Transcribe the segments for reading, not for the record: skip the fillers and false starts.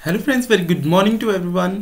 Hello friends, very good morning to everyone.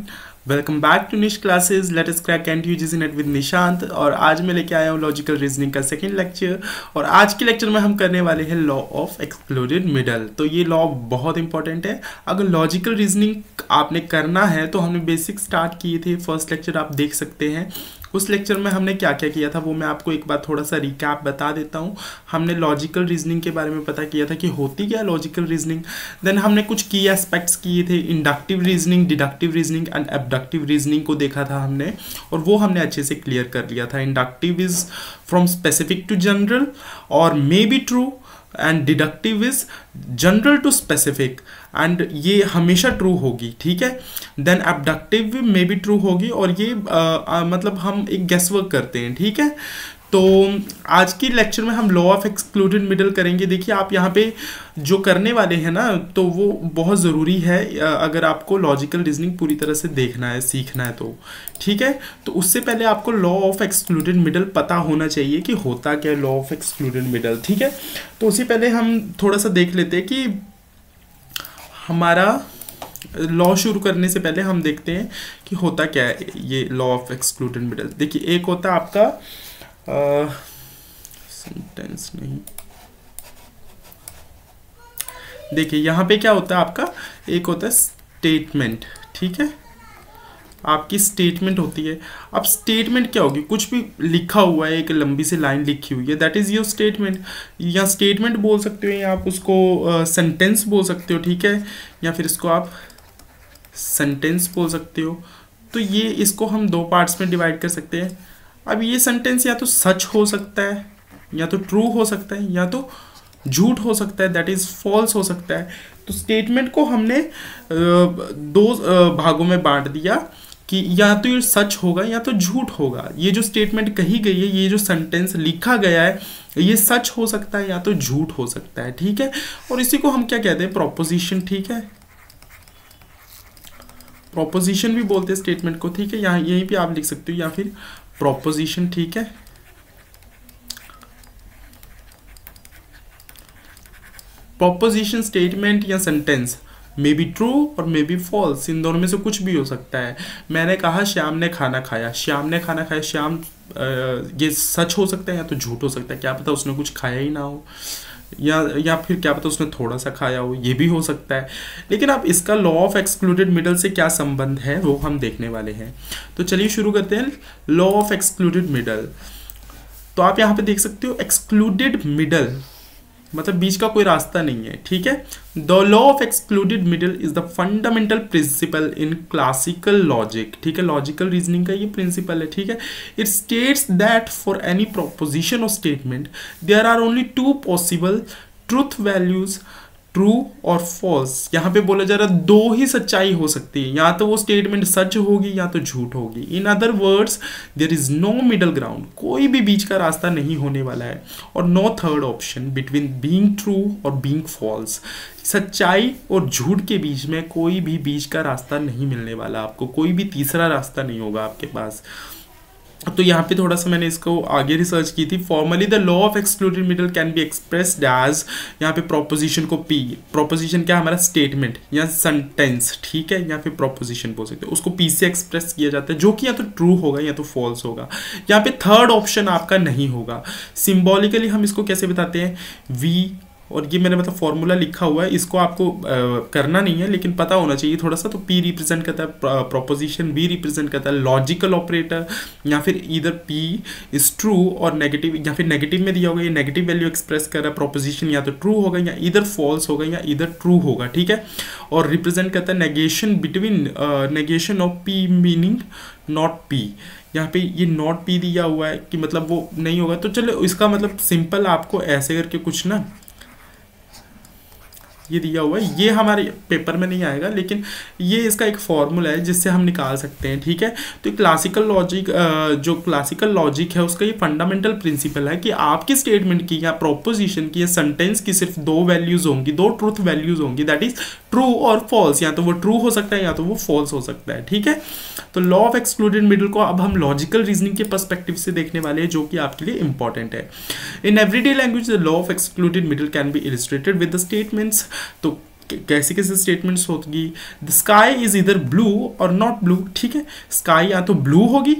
Welcome back to Nish classes let us crack and UGC NET with Nishant. और आज मैं लेके आया हूँ लॉजिकल रीजनिंग का सेकंड लेक्चर। और आज के लेक्चर में हम करने वाले हैं लॉ ऑफ एक्सक्लूडेड मिडल। तो ये लॉ बहुत इंपॉर्टेंट है। अगर लॉजिकल रीजनिंग आपने करना है तो हमने बेसिक स्टार्ट किए थे, फर्स्ट लेक्चर आप देख सकते हैं। उस लेक्चर में हमने क्या क्या किया था वो मैं आपको एक बार थोड़ा सा रिकैप बता देता हूँ। हमने लॉजिकल रीजनिंग के बारे में पता किया था कि होती क्या लॉजिकल रीजनिंग। देन हमने कुछ की एस्पेक्ट्स किए थे, inductive reasoning, deductive reasoning and abductive reasoning को देखा था हमने, और वो हमने अच्छे से क्लियर कर लिया था। Inductive is from specific to general और may be true, and deductive is general to specific, and ये हमेशा ट्रू होगी, ठीक है। Then abductive may be true होगी, और ये मतलब हम एक गेस वर्क करते हैं, ठीक है। तो आज की लेक्चर में हम लॉ ऑफ एक्सक्लूडेड मिडल करेंगे। देखिए आप यहाँ पे जो करने वाले हैं ना, तो वो बहुत ज़रूरी है अगर आपको लॉजिकल रीजनिंग पूरी तरह से देखना है, सीखना है तो, ठीक है। तो उससे पहले आपको लॉ ऑफ एक्सक्लूडेड मिडल पता होना चाहिए कि होता क्या है लॉ ऑफ एक्सक्लूडेड मिडल, ठीक है। तो उससे पहले हम थोड़ा सा देख लेते हैं कि हमारा लॉ शुरू करने से पहले हम देखते हैं कि होता क्या है ये लॉ ऑफ एक्सक्लूडेड मिडल। देखिए एक होता है आपका सेंटेंस नहीं, देखिए यहाँ पे क्या होता है आपका, एक होता है स्टेटमेंट, ठीक है। आपकी स्टेटमेंट होती है। अब स्टेटमेंट क्या होगी, कुछ भी लिखा हुआ है, एक लंबी सी लाइन लिखी हुई है, दैट इज योर स्टेटमेंट। या स्टेटमेंट बोल सकते हो, या आप उसको सेंटेंस बोल सकते हो, ठीक है, या फिर इसको आप सेंटेंस बोल सकते हो। तो ये इसको हम दो पार्ट्स में डिवाइड कर सकते हैं। अब ये सेंटेंस या तो सच हो सकता है, या तो ट्रू हो सकता है, या तो झूठ हो सकता है, दैट इज फॉल्स हो सकता है। तो स्टेटमेंट को हमने दो भागों में बांट दिया कि या तो ये सच होगा या तो झूठ होगा। ये जो स्टेटमेंट कही गई है, ये जो सेंटेंस लिखा गया है, ये सच हो सकता है या तो झूठ हो सकता है, ठीक है। और इसी को हम क्या कहते हैं, प्रोपोजिशन, ठीक है। प्रोपोजिशन भी बोलते हैं स्टेटमेंट को, ठीक है। यहाँ यहीं पे आप लिख सकते हो, या फिर प्रोपोजिशन, ठीक है। प्रोपोजिशन, स्टेटमेंट या सेंटेंस मे बी ट्रू और मे बी फॉल्स, इन दोनों में से कुछ भी हो सकता है। मैंने कहा श्याम ने खाना खाया, श्याम ने खाना खाया, श्याम ये सच हो सकता है या तो झूठ हो सकता है, क्या पता उसने कुछ खाया ही ना हो, या फिर क्या पता उसने थोड़ा सा खाया हो, ये भी हो सकता है। लेकिन अब इसका लॉ ऑफ एक्सक्लूडेड मिडल से क्या संबंध है वो हम देखने वाले हैं। तो चलिए शुरू करते हैं लॉ ऑफ एक्सक्लूडेड मिडल। तो आप यहाँ पे देख सकते हो एक्सक्लूडेड मिडल मतलब बीच का कोई रास्ता नहीं है, ठीक है। The law of excluded middle is the fundamental principle in classical logic, ठीक है। लॉजिकल रीजनिंग का ये प्रिंसिपल है, ठीक है। It states that for any proposition और statement there are only two possible truth values, true और फॉल्स। यहाँ पे बोला जा रहा है दो ही सच्चाई हो सकती है, या तो वो स्टेटमेंट सच होगी या तो झूठ होगी। In other words there is no middle ground, कोई भी बीच का रास्ता नहीं होने वाला है, और no third option between being true और बीइंग फॉल्स। सच्चाई और झूठ के बीच में कोई भी बीच का रास्ता नहीं मिलने वाला आपको, कोई भी तीसरा रास्ता नहीं होगा आपके पास। तो यहाँ पे थोड़ा सा मैंने इसको आगे रिसर्च की थी। Formally the law of excluded middle can be expressed as, यहाँ पे प्रोपोजिशन को पी, प्रोपोजिशन क्या हमारा स्टेटमेंट या सेंटेंस, ठीक है, या फिर प्रोपोजिशन बोल सकते हो, उसको पी से एक्सप्रेस किया जाता है, जो कि या तो ट्रू होगा या तो फॉल्स होगा। यहाँ पे थर्ड ऑप्शन आपका नहीं होगा। सिम्बॉलिकली हम इसको कैसे बताते हैं, वी, और ये मैंने मतलब फॉर्मूला लिखा हुआ है, इसको आपको करना नहीं है लेकिन पता होना चाहिए थोड़ा सा। तो पी रिप्रेजेंट करता है प्रोपोजिशन, वी रिप्रेजेंट करता है लॉजिकल ऑपरेटर, या फिर इधर पी इज ट्रू और नेगेटिव, या फिर नेगेटिव में दिया होगा ये नेगेटिव वैल्यू एक्सप्रेस कर रहा है। प्रोपोजिशन या तो ट्रू होगा या इधर फॉल्स होगा या इधर ट्रू होगा, ठीक है। और रिप्रेजेंट करता है negation between, negation of P meaning not P. यहाँ पे ये नॉट पी दिया हुआ है कि मतलब वो नहीं होगा। तो चलो इसका मतलब सिंपल आपको ऐसे करके कुछ ना ये दिया हुआ है, ये हमारे पेपर में नहीं आएगा लेकिन ये इसका एक फॉर्मूला है जिससे हम निकाल सकते हैं, ठीक है। तो क्लासिकल लॉजिक, जो क्लासिकल लॉजिक है उसका ये फंडामेंटल प्रिंसिपल है कि आपकी स्टेटमेंट की या प्रोपोजिशन की या सेंटेंस की सिर्फ दो वैल्यूज होंगी, दो ट्रूथ वैल्यूज होंगी, दैट इज ट्रू और फॉल्स। या तो वो ट्रू हो सकता है या तो वो फॉल्स हो सकता है, ठीक है। तो लॉ ऑफ एक्सक्लूडेड मिडल को अब हम लॉजिकल रीजनिंग के पर्सपेक्टिव से देखने वाले हैं, जो कि आपके लिए इंपॉर्टेंट है। In everyday language the law of excluded middle can B illustrated with the statements. तो कैसे कैसे स्टेटमेंट्स होगी, द स्काई इज इधर ब्लू और नॉट ब्लू, ठीक है, स्काई या तो ब्लू होगी,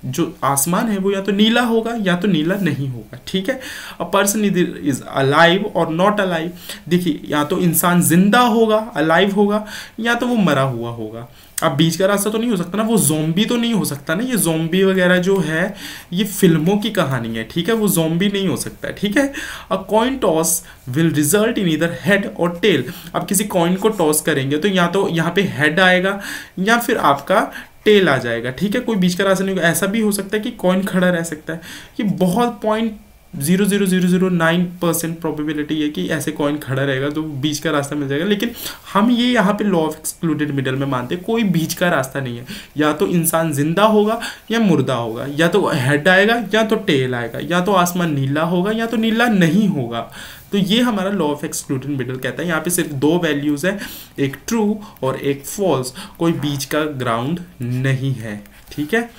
जो आसमान है वो या तो नीला होगा या तो नीला नहीं होगा, ठीक है। अ पर्सन इज अलाइव और नॉट अलाइव, देखिए या तो इंसान जिंदा होगा, अलाइव होगा, या तो वो मरा हुआ होगा। अब बीच का रास्ता तो नहीं हो सकता ना, वो ज़ॉम्बी तो नहीं हो सकता ना, ये ज़ॉम्बी वगैरह जो है ये फिल्मों की कहानी है, ठीक है, वो ज़ॉम्बी नहीं हो सकता है, ठीक है। अ coin toss will result in इधर हेड और टेल, अब किसी कॉइन को टॉस करेंगे तो या तो यहाँ पे हेड आएगा या फिर आपका टेल आ जाएगा, ठीक है, कोई बीच का रास्ता नहीं होगा। ऐसा भी हो सकता है कि कॉइन खड़ा रह सकता है, ये बहुत 0.00009% प्रोबेबिलिटी है कि ऐसे कॉइन खड़ा रहेगा तो बीच का रास्ता मिल जाएगा, लेकिन हम ये यहाँ पे लॉ ऑफ एक्सक्लूडेड मिडल में मानते हैं कोई बीच का रास्ता नहीं है, या तो इंसान जिंदा होगा या मुर्दा होगा, या तो हेड आएगा या तो टेल आएगा, या तो आसमान नीला होगा या तो नीला नहीं होगा। तो ये हमारा लॉ ऑफ एक्सक्लूडेड मिडल कहता है। यहाँ पे सिर्फ दो वैल्यूज है, एक ट्रू और एक फॉल्स, कोई बीच का ग्राउंड नहीं है, ठीक है।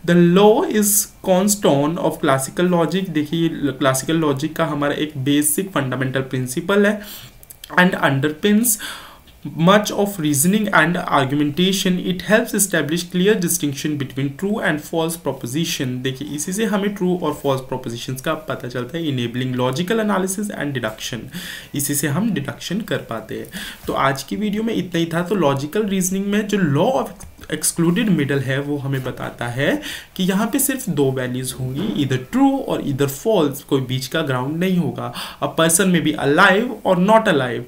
The law is cornerstone of classical logic, देखिए क्लासिकल लॉजिक का हमारा एक बेसिक फंडामेंटल प्रिंसिपल है and underpins much of reasoning and argumentation. It helps establish clear distinction between true and false proposition. देखिए इसी से हमें true और false propositions का पता चलता है, enabling logical analysis and deduction, इसी से हम डिडक्शन कर पाते हैं। तो आज की वीडियो में इतना ही था। तो लॉजिकल रीजनिंग में जो लॉ ऑफ एक्सक्लूडेड मिडल है वो हमें बताता है कि यहाँ पे सिर्फ दो वैल्यूज होंगी, इधर ट्रू और इधर फॉल्स, कोई बीच का ग्राउंड नहीं होगा। अ पर्सन में बी अलाइव और not alive,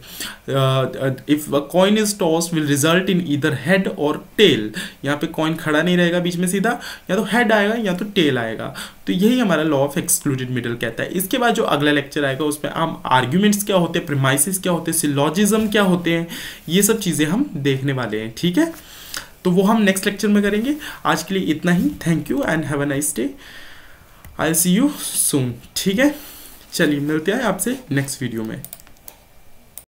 if coin is tossed will result in इधर हेड और टेल, यहाँ पे कॉइन खड़ा नहीं रहेगा बीच में सीधा, या तो हेड आएगा या तो टेल आएगा। तो यही हमारा लॉ ऑफ एक्सक्लूडेड मिडल कहता है। इसके बाद जो अगला लेक्चर आएगा उसमें हम आर्ग्यूमेंट्स क्या होते हैं, प्रीमाइसेस क्या होते हैं, सिलॉजिज्म क्या होते हैं, ये सब चीज़ें हम देखने वाले हैं, ठीक है। तो वो हम नेक्स्ट लेक्चर में करेंगे। आज के लिए इतना ही। Thank you and have a nice day. I see you soon, ठीक है। चलिए मिलते हैं आपसे नेक्स्ट वीडियो में।